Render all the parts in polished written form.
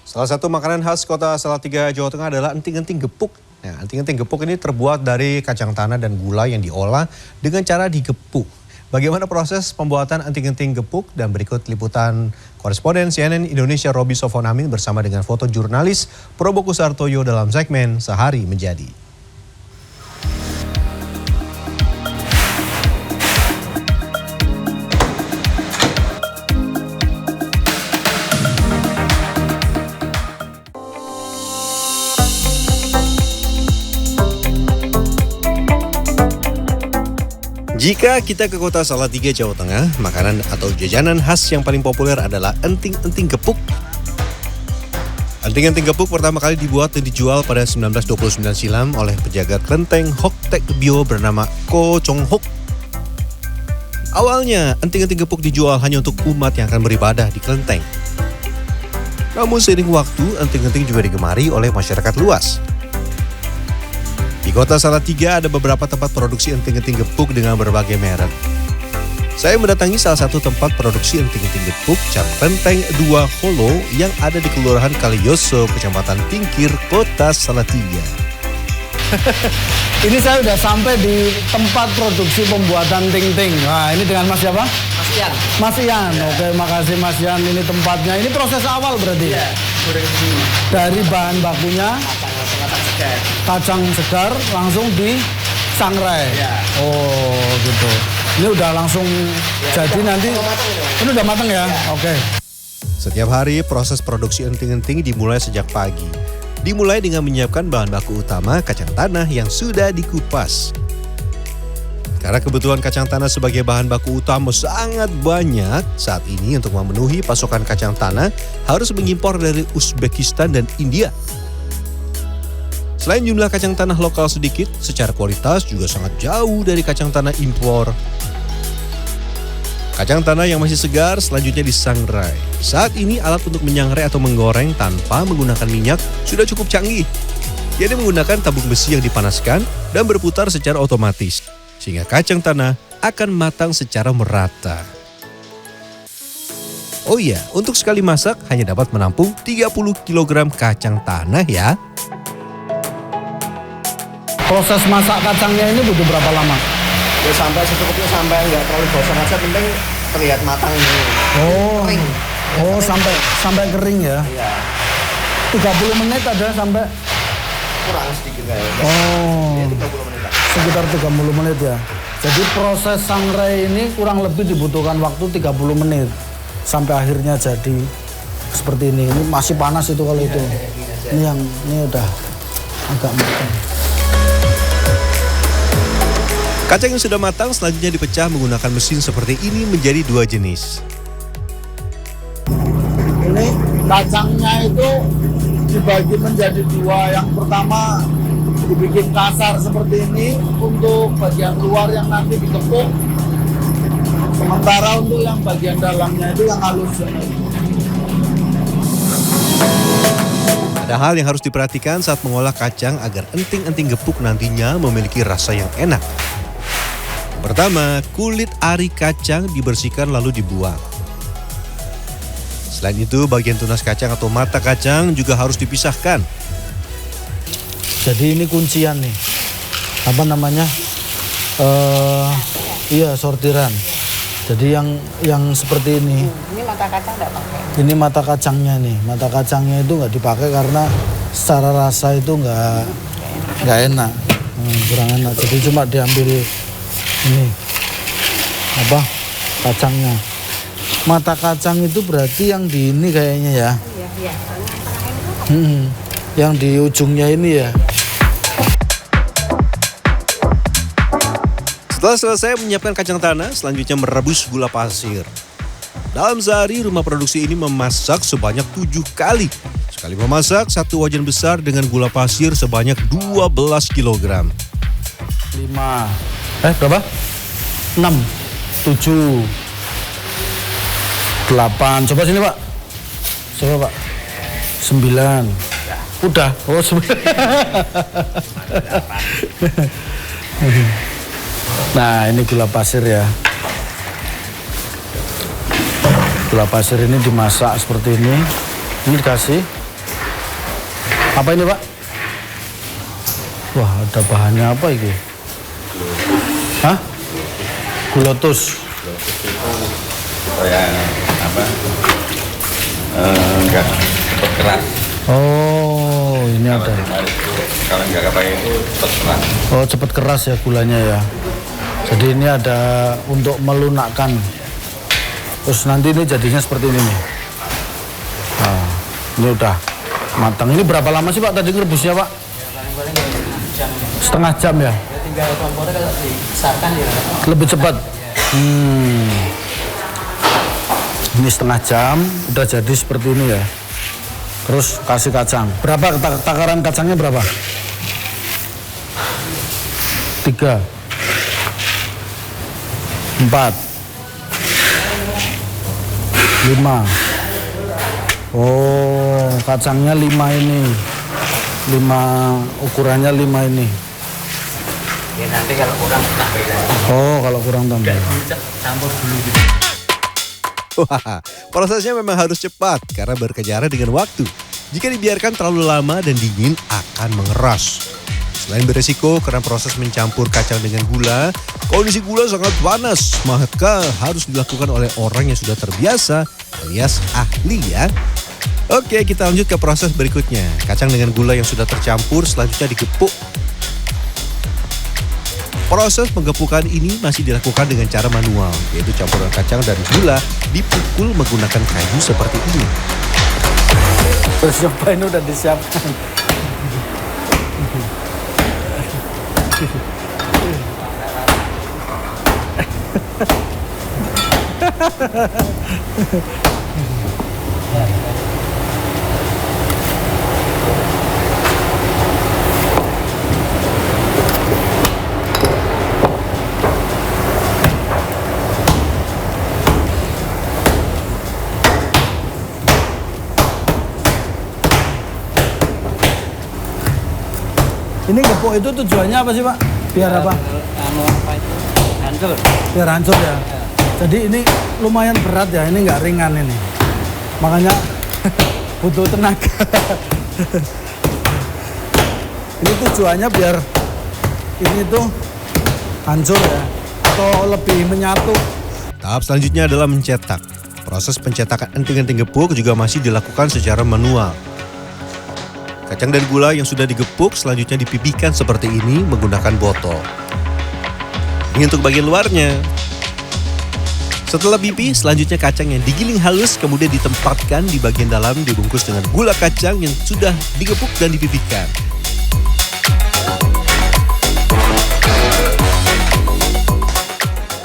Salah satu makanan khas kota Salatiga, Jawa Tengah adalah enting-enting gepuk. Nah, enting-enting gepuk ini terbuat dari kacang tanah dan gula yang diolah dengan cara digepuk. Bagaimana proses pembuatan enting-enting gepuk? Dan berikut liputan koresponden CNN Indonesia Roby Sofwan Amin bersama dengan foto jurnalis Probo Kusartoyo dalam segmen Sehari Menjadi. Jika kita ke kota Salatiga, Jawa Tengah, makanan atau jajanan khas yang paling populer adalah enting-enting gepuk. Enting-enting gepuk pertama kali dibuat dan dijual pada 1929 silam oleh penjaga kelenteng Hok Tek Bio bernama Ko Chong Hok. Awalnya, enting-enting gepuk dijual hanya untuk umat yang akan beribadah di kelenteng. Namun seiring waktu, enting-enting juga digemari oleh masyarakat luas. Di kota Salatiga ada beberapa tempat produksi enting-enting gepuk dengan berbagai merek. Saya mendatangi salah satu tempat produksi enting-enting gepuk Cap Kelenteng 2 Holo yang ada di Kelurahan Kaliyoso, Kecamatan Tingkir, Kota Salatiga. Ini saya udah sampai di tempat produksi pembuatan ting-ting. Nah, ini dengan Mas siapa? Mas Ian. Mas Ian. Ya. Oke, makasih Mas Ian. Ini tempatnya. Ini proses awal berarti? Iya. Dari bahan bakunya kacang segar langsung disangrai. Ya. Oh, gitu. Ini udah langsung ya, jadi nanti. Ini udah matang ya? Ya. Oke. Setiap hari proses produksi enting-enting dimulai sejak pagi. Dimulai dengan menyiapkan bahan baku utama kacang tanah yang sudah dikupas. Karena kebutuhan kacang tanah sebagai bahan baku utama sangat banyak, saat ini untuk memenuhi pasokan kacang tanah harus mengimpor dari Uzbekistan dan India. Selain jumlah kacang tanah lokal sedikit, secara kualitas juga sangat jauh dari kacang tanah impor. Kacang tanah yang masih segar selanjutnya disangrai. Saat ini alat untuk menyangrai atau menggoreng tanpa menggunakan minyak sudah cukup canggih. Jadi menggunakan tabung besi yang dipanaskan dan berputar secara otomatis, sehingga kacang tanah akan matang secara merata. Oh iya, untuk sekali masak hanya dapat menampung 30 kg kacang tanah ya. Proses masak kacangnya ini butuh berapa lama? Ya sampai secukupnya, sampai nggak terlalu gosong aja, penting terlihat matang ini. Oh, kering. Oh, sampai kering ya? Iya. 30 menit ada sampai? Kurang sedikit kayaknya. Oh, Ya, 30 menit. Sekitar 30 menit ya. Jadi proses sangrai ini kurang lebih dibutuhkan waktu 30 menit. Sampai akhirnya jadi seperti ini. Ini masih panas itu kalau itu. Ini udah agak matang. Kacang yang sudah matang selanjutnya dipecah menggunakan mesin seperti ini menjadi dua jenis. Ini kacangnya itu dibagi menjadi dua. Yang pertama dibikin kasar seperti ini untuk bagian luar yang nanti digepuk. Sementara untuk yang bagian dalamnya itu yang halus. Ada hal yang harus diperhatikan saat mengolah kacang agar enting-enting gepuk nantinya memiliki rasa yang enak. Pertama, kulit ari kacang dibersihkan lalu dibuang. Selain itu, bagian tunas kacang atau mata kacang juga harus dipisahkan. Jadi ini kuncian nih. Apa namanya? Iya, sortiran. Jadi yang seperti ini. Ini mata kacang nggak pakai. Ini mata kacangnya nih. Mata kacangnya itu nggak dipakai karena secara rasa itu nggak enak. Kurang enak. Jadi cuma diambil ini apa kacangnya. Mata kacang itu berarti yang di ini kayaknya ya. Iya. Yang di ujungnya ini ya. Setelah selesai menyiapkan kacang tanah, selanjutnya merebus gula pasir. Dalam sehari, rumah produksi ini memasak sebanyak 7 kali. Sekali memasak, satu wajan besar dengan gula pasir sebanyak 12 kg. 5. Berapa? 6, 7, 8. Coba sini Pak. Coba Pak. 9. Udah. Oh 9. Nah ini gula pasir ya. Gula pasir ini dimasak seperti ini. Ini dikasih Apa ini Pak? Wah, ada bahannya apa ini? Hah? Gulotus. Kayak apa? Enggak cepat keras. Oh, ini ada. Kalau enggak kayak itu cepat keras. Oh, cepat keras ya gulanya ya. Jadi ini ada untuk melunakkan. Terus nanti ini jadinya seperti ini nih. Nah, ini udah matang. Ini berapa lama sih Pak tadi rebusnya Pak? Setengah jam ya? Tinggal kompornya kalau dibesarkan ya. Lebih cepat. Ini setengah jam udah jadi seperti ini ya. Terus kasih kacang. Berapa takaran kacangnya berapa? 3 4 5. Oh, kacangnya 5 ini. 5 ukurannya 5 ini. Ya nanti kalau kurang tambahin lagi. Oh, kalau kurang tambah. Campur dulu gitu. Wah, prosesnya memang harus cepat karena berkejaran dengan waktu. Jika dibiarkan terlalu lama dan dingin akan mengeras. Selain beresiko karena proses mencampur kacang dengan gula, kondisi gula sangat panas, maka harus dilakukan oleh orang yang sudah terbiasa alias ahli ya. Oke, kita lanjut ke proses berikutnya. Kacang dengan gula yang sudah tercampur selanjutnya digepuk. Proses penggepukan ini masih dilakukan dengan cara manual, yaitu campuran kacang dan gula dipukul menggunakan kayu seperti ini. Terus ini udah disiapkan. Ini gepuk itu tujuannya apa sih Pak? Biar apa? Hancur. Biar hancur ya. Jadi ini lumayan berat ya, ini nggak ringan ini. Makanya butuh tenaga. Ini tujuannya biar ini tuh hancur ya, atau lebih menyatu. Tahap selanjutnya adalah mencetak. Proses pencetakan enting-enting gepuk juga masih dilakukan secara manual. Kacang dan gula yang sudah digepuk selanjutnya dipipihkan seperti ini menggunakan botol. Ini untuk bagian luarnya. Setelah pipih, selanjutnya kacang yang digiling halus kemudian ditempatkan di bagian dalam dibungkus dengan gula kacang yang sudah digepuk dan dipipihkan.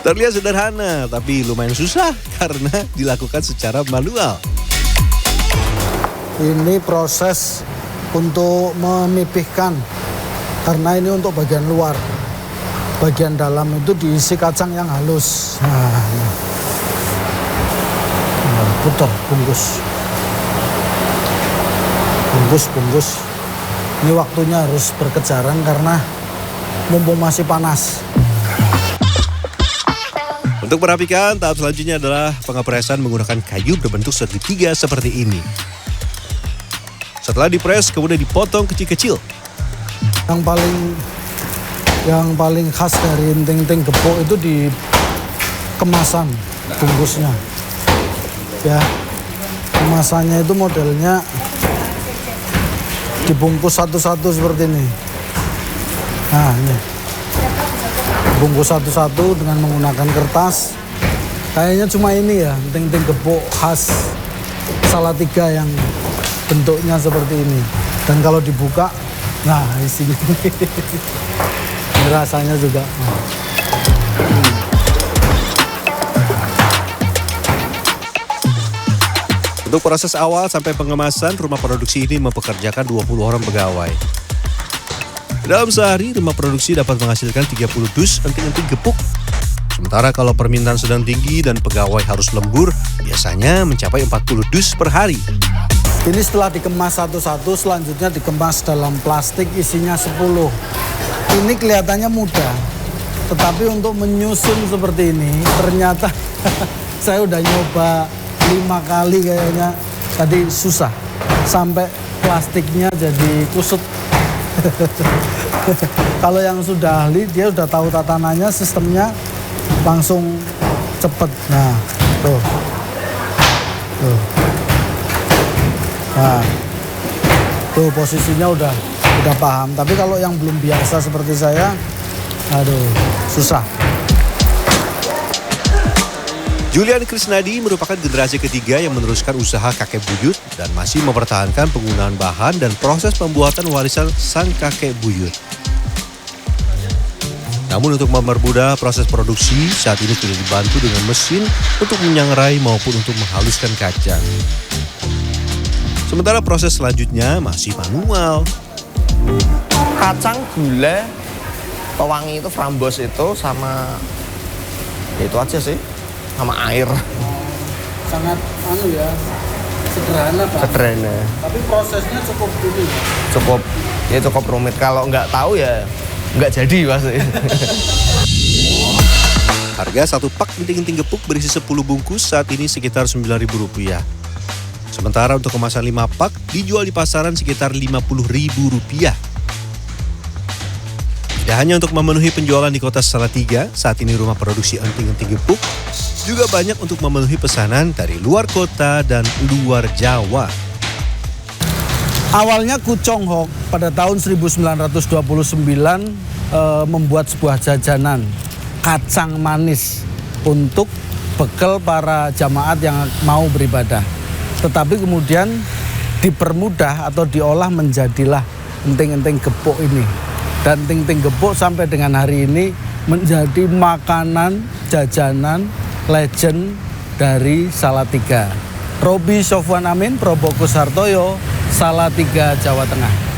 Terlihat sederhana, tapi lumayan susah karena dilakukan secara manual. Ini proses untuk memipihkan, karena ini untuk bagian luar. Bagian dalam itu diisi kacang yang halus. Nah, putar, bungkus. Bungkus. Ini waktunya harus berkejaran karena mumpung masih panas. Untuk merapikan, tahap selanjutnya adalah pengepresan menggunakan kayu berbentuk segitiga seperti ini. Setelah dipres, kemudian dipotong kecil-kecil. Yang paling khas dari enting-enting gepuk itu di kemasan bungkusnya. Ya, kemasannya itu modelnya dibungkus satu-satu seperti ini. Nah, ini. Bungkus satu-satu dengan menggunakan kertas. Kayaknya cuma ini ya, enting-enting gepuk khas Salatiga yang bentuknya seperti ini. Dan kalau dibuka, nah isinya rasanya juga. Untuk proses awal sampai pengemasan, rumah produksi ini mempekerjakan 20 orang pegawai. Dalam sehari, rumah produksi dapat menghasilkan 30 dus enting-enting gepuk. Sementara kalau permintaan sedang tinggi dan pegawai harus lembur, biasanya mencapai 40 dus per hari. Ini setelah dikemas satu-satu, selanjutnya dikemas dalam plastik isinya 10. Ini kelihatannya mudah, tetapi untuk menyusun seperti ini, ternyata saya udah nyoba 5 kali kayaknya, tadi susah. Sampai plastiknya jadi kusut. Kalau yang sudah ahli, dia udah tahu tatanannya, sistemnya langsung cepet. Nah, tuh. Nah, tuh posisinya udah paham. Tapi kalau yang belum biasa seperti saya, aduh, susah. Julian Krisnadi merupakan generasi ketiga yang meneruskan usaha kakek buyut dan masih mempertahankan penggunaan bahan dan proses pembuatan warisan sang kakek buyut. Namun untuk mempermudah proses produksi, saat ini sudah dibantu dengan mesin untuk menyangrai maupun untuk menghaluskan kacang. Sementara proses selanjutnya masih manual. Kacang, gula, pewangi itu, frambos itu, sama itu aja sih, sama air. Sangat sederhana Pak. Sederhana. Tapi prosesnya cukup ini. Cukup rumit. Kalau nggak tahu ya nggak jadi pasti. Harga satu pak genting-genting gepuk berisi 10 bungkus saat ini sekitar Rp9.000. Sementara untuk kemasan 5 pak dijual di pasaran sekitar Rp50.000. Tidak hanya untuk memenuhi penjualan di kota Salatiga, saat ini rumah produksi enting-enting gepuk juga banyak untuk memenuhi pesanan dari luar kota dan luar Jawa. Awalnya Ku Chong Hok pada tahun 1929 membuat sebuah jajanan kacang manis untuk bekal para jamaat yang mau beribadah. Tetapi kemudian dipermudah atau diolah menjadilah enting-enting gepuk ini. Dan enting-enting gepuk sampai dengan hari ini menjadi makanan jajanan legend dari Salatiga. Robi Sofwan Amin, Probokus Hartoyo, Salatiga, Jawa Tengah.